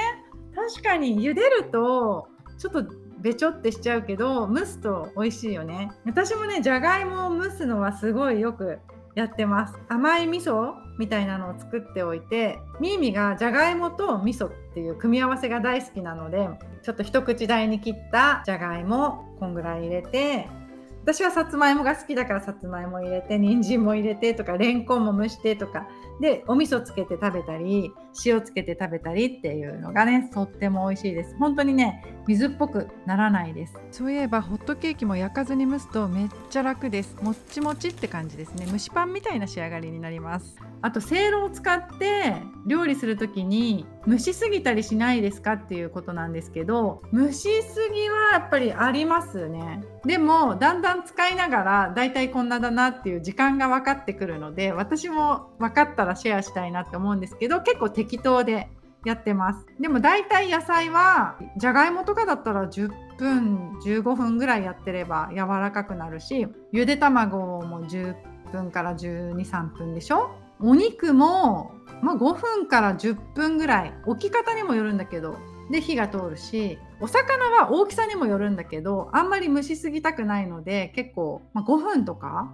確かに茹でるとちょっとべちょってしちゃうけど、蒸すと美味しいよね。私もね、じゃがいもを蒸すのはすごいよくやってます。甘い味噌みたいなのを作っておいて、ミーミがじゃがいもと味噌っていう組み合わせが大好きなので、ちょっと一口大に切ったじゃがいもこんぐらい入れて、私はさつまいもが好きだからさつまいも入れて、人参も入れてとか、レンコンも蒸してとかで、お味噌つけて食べたり塩つけて食べたりっていうのがね、とっても美味しいです。本当にね、水っぽくならないです。そういえばホットケーキも焼かずに蒸すとめっちゃ楽です。もっちもちって感じですね。蒸しパンみたいな仕上がりになります。あとせいろを使って料理するときに蒸しすぎたりしないですかっていうことなんですけど、蒸しすぎはやっぱりありますね。でもだんだん使いながらだいたいこんなだなっていう時間が分かってくるので、私も分かったらシェアしたいなって思うんですけど、結構適当でやってます。でもだいたい野菜はじゃがいもとかだったら10分15分ぐらいやってれば柔らかくなるし、ゆで卵も10分から12、3分でしょ。お肉も、5分から10分ぐらい、置き方にもよるんだけどで火が通るし、お魚は大きさにもよるんだけど、あんまり蒸しすぎたくないので結構、5分とか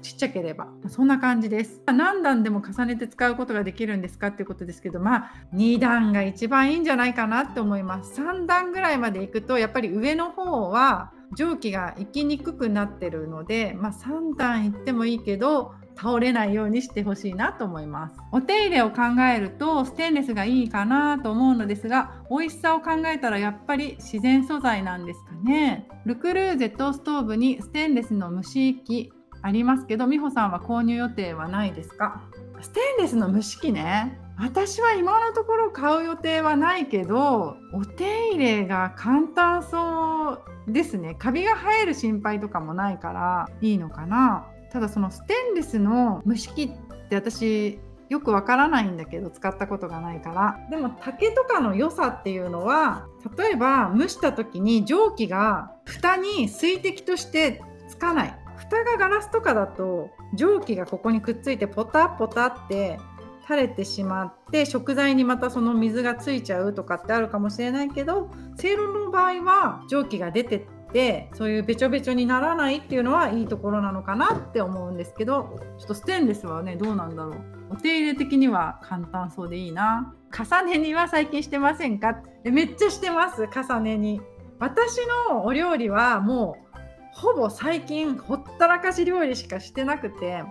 ちっちゃければそんな感じです。何段でも重ねて使うことができるんですかっていうことですけど、2段が一番いいんじゃないかなって思います。3段ぐらいまでいくとやっぱり上の方は蒸気が行きにくくなってるので、3段いってもいいけど倒れないようにしてほしいなと思います。お手入れを考えるとステンレスがいいかなと思うのですが、美味しさを考えたらやっぱり自然素材なんですかね。ルクルーゼとストーブにステンレスの蒸し器ありますけど、美穂さんは購入予定はないですか？ステンレスの蒸し器ね、私は今のところ買う予定はないけど、お手入れが簡単そうですね。カビが生える心配とかもないからいいのかな。ただそのステンレスの蒸し器って私よくわからないんだけど、使ったことがないから。でも竹とかの良さっていうのは、例えば蒸した時に蒸気が蓋に水滴としてつかない。蓋がガラスとかだと蒸気がここにくっついてポタポタって垂れてしまって、食材にまたその水がついちゃうとかってあるかもしれないけど、せいろの場合は蒸気が出てってそういうべちょべちょにならないっていうのはいいところなのかなって思うんですけど、ちょっとステンレスはね、どうなんだろう。お手入れ的には簡単そうでいいな。重ね煮は最近してませんか？めっちゃしてます。重ね煮。私のお料理はもうほぼ最近ほったらかし料理しかしてなくて、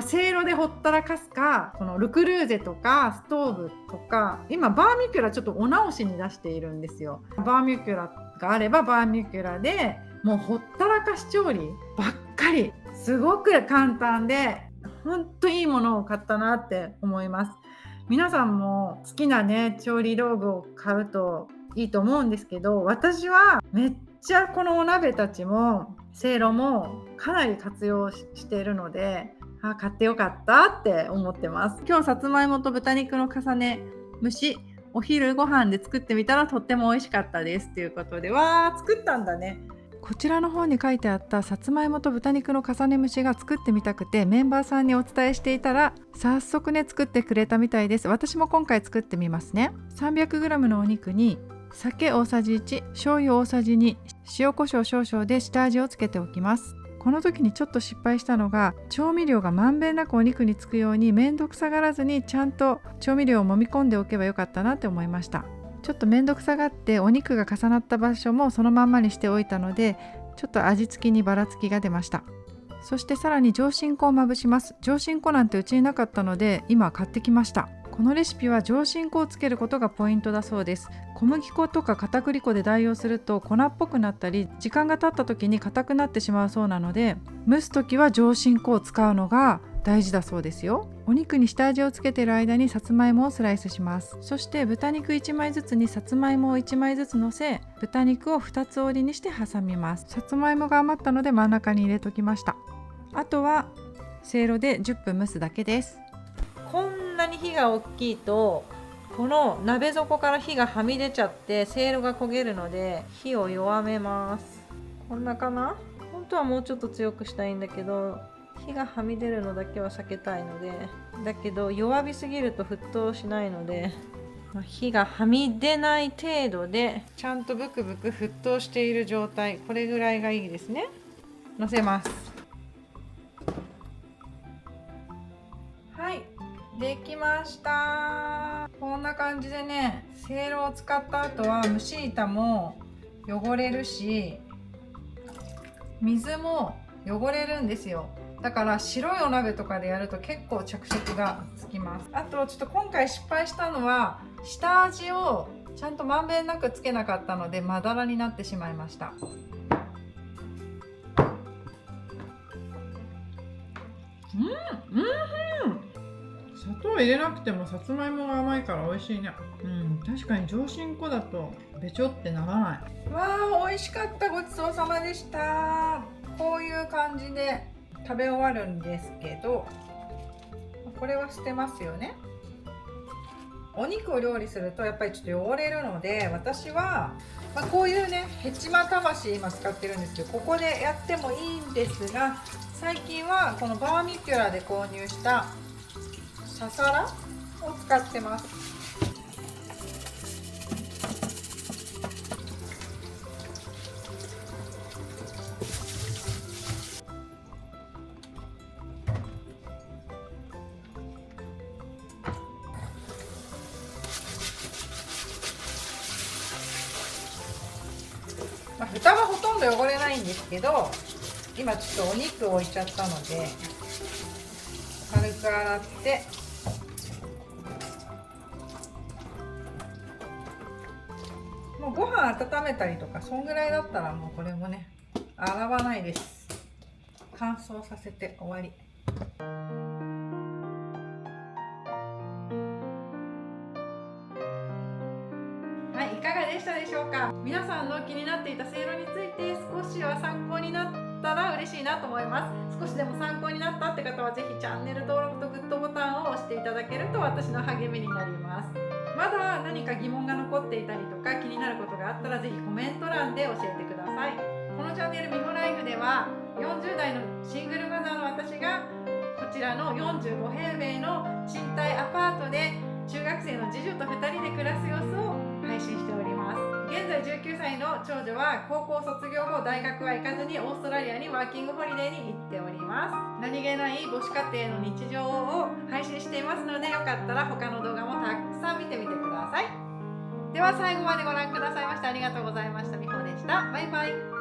せいろでほったらかすか、このルクルーゼとかストーブとか、今バーミキュラちょっとお直しに出しているんですよ。バーミキュラがあればバーミキュラでもうほったらかし調理ばっかり、すごく簡単でほんといいものを買ったなって思います。皆さんも好きなね調理道具を買うといいと思うんですけど、私はめっちゃこのお鍋たちもせいろもかなり活用しているので、買ってよかったって思ってます。今日さつまいもと豚肉の重ね蒸し、お昼ご飯で作ってみたらとっても美味しかったですということで、作ったんだね。こちらの方に書いてあったさつまいもと豚肉の重ね蒸しが作ってみたくてメンバーさんにお伝えしていたら、早速ね作ってくれたみたいです。私も今回作ってみますね。 300g のお肉に酒大さじ1、醤油大さじ2、塩コショウ少々で下味をつけておきます。この時にちょっと失敗したのが、調味料がまんべんなくお肉につくようにめんどくさがらずにちゃんと調味料を揉み込んでおけばよかったなって思いました。ちょっとめんどくさがってお肉が重なった場所もそのまんまにしておいたので、ちょっと味付きにばらつきが出ました。そしてさらに上新粉をまぶします。上新粉なんてうちになかったので今買ってきました。このレシピは上新粉をつけることがポイントだそうです。小麦粉とか片栗粉で代用すると粉っぽくなったり時間が経った時に硬くなってしまうそうなので、蒸す時は上新粉を使うのが大事だそうですよ。お肉に下味をつけている間にさつまいもをスライスします。そして豚肉1枚ずつにさつまいもを1枚ずつ乗せ、豚肉を2つ折りにして挟みます。さつまいもが余ったので真ん中に入れときました。あとはせいろで10分蒸すだけです。こんなに火が大きいとこの鍋底から火がはみ出ちゃってせいろが焦げるので火を弱めます。こんなかな。本当はもうちょっと強くしたいんだけど、火がはみ出るのだけは避けたいので、だけど弱火すぎると沸騰しないので、火がはみ出ない程度でちゃんとブクブク沸騰している状態、これぐらいがいいですね。のせます。できました。こんな感じでね、せいろを使った後は蒸し板も汚れるし、水も汚れるんですよ。だから白いお鍋とかでやると結構着色がつきます。あとちょっと今回失敗したのは、下味をちゃんとまんべんなくつけなかったのでまだらになってしまいました。砂糖入れなくてもさつまいもが甘いから美味しいね。確かに上新粉だとべちょってならない。わあ、美味しかった。ごちそうさまでした。こういう感じで食べ終わるんですけど、これは捨てますよね。お肉を料理するとやっぱりちょっと汚れるので、私は、こういうねヘチマたわし今使ってるんですけど、ここでやってもいいんですが、最近はこのバーミキュラで購入したササラを使ってます。蓋はほとんど汚れないんですけど、今ちょっとお肉を置いちゃったので軽く洗って、もうご飯温めたりとかそんぐらいだったらもうこれもね洗わないです。乾燥させて終わり。はい、いかがでしたでしょうか。皆さんの気になっていたせいろについて少しは参考になったら嬉しいなと思います。少しでも参考になったって方はぜひチャンネル登録とグッドボタンを押していただけると私の励みになります。まだ何か疑問が残っていたりとか気になることがあったらぜひコメント欄で教えてください。このチャンネルみほライフでは40代のシングルマザーの私がこちらの45平米の賃貸アパートで中学生の次女と2人で暮らす様子を配信しております。現在19歳の長女は高校卒業後大学は行かずにオーストラリアにワーキングホリデーに行っております。何気ない母子家庭の日常を配信していますので、よかったら他の動画もたくさん見てみてください。では最後までご覧くださいましてありがとうございました。みほでした。バイバイ。